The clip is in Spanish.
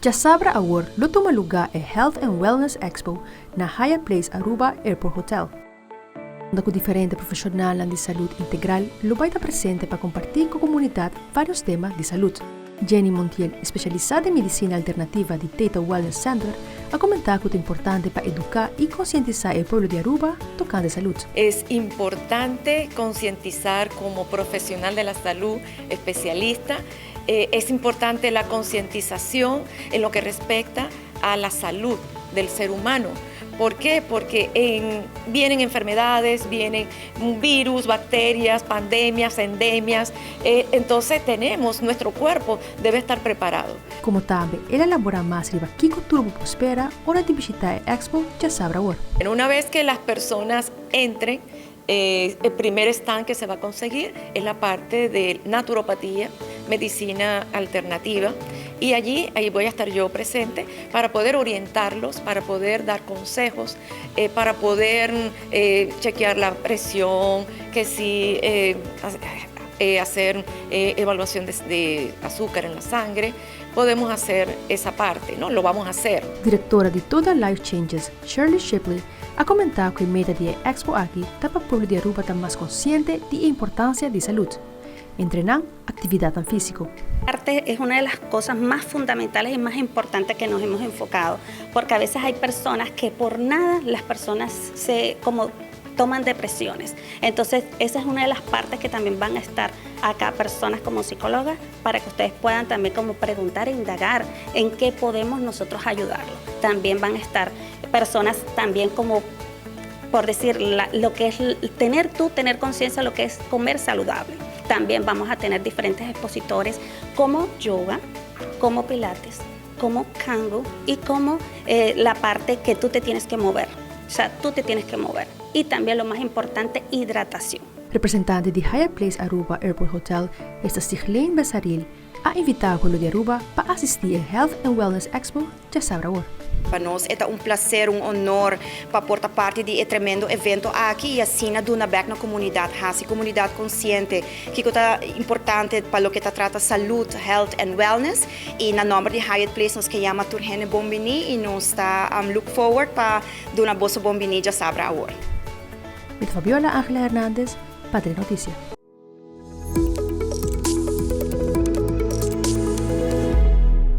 Já Sabra Award lo toma lugar em Health and Wellness Expo na Hyatt Place Aruba Airport Hotel. Com diferentes profissionais de saúde integral, lo vai estar presente para compartilhar com a comunidade vários temas de saúde. Jenny Montiel, especializada em medicina alternativa de Theta Wellness Center, a comentar que é importante para educar e conscientizar o povo de Aruba tocando saúde. É importante concientizar como profissional de la salud, especialista. Es importante la concientización en lo que respecta a la salud del ser humano. ¿Por qué? Porque vienen enfermedades, vienen virus, bacterias, pandemias, endemias. Entonces nuestro cuerpo debe estar preparado. Como também, ele elabora mais sobre Kiko Turbo Prospera, hora de visitar a Expo Já Sabra Award. Una vez que las personas entren, el primer stand que se va a conseguir es la parte de naturopatía, medicina alternativa, y ahí voy a estar yo presente para poder orientarlos, para poder dar consejos, para poder chequear la presión, que sí, hacer evaluación de azúcar en la sangre. Podemos hacer esa parte, ¿no? Lo vamos a hacer. Directora de Toda Life Changes, Shirley Shipley, a comentar que a meta da Expo aqui está para o povo de Aruba estar mais consciente da importância de saúde. Entrenar, actividad física. Arte es una de las cosas más fundamentales y más importantes que nos hemos enfocado, porque a veces hay personas que por nada las personas toman depresiones. Entonces, esa es una de las partes que también van a estar acá personas como psicólogas para que ustedes puedan también como preguntar e indagar en qué podemos nosotros ayudarlos. También van a estar personas también como, por decir, lo que es tener conciencia de lo que es comer saludable. También vamos a tener diferentes expositores como yoga, como pilates, como kango y como la parte que tú te tienes que mover. O sea, tú te tienes que mover. Y también lo más importante, hidratación. Representante de Hyatt Place Aruba Airport Hotel, esta Sigleen Besaril, ha invitado al pueblo de Aruba para asistir al Health and Wellness Expo Já Sabra Award. Para nós é um prazer, honor para portar parte de tremendo evento aqui e assim na na comunidade, comunidade consciente, que é importante para o que trata saúde, health and wellness. E na nome de Hyatt Place nos que chama Turgene Bombini e nós está look forward para dar uma boa bombini Já Sabra Award. Mit Fabiola Ángela Hernández, Patria Notícia.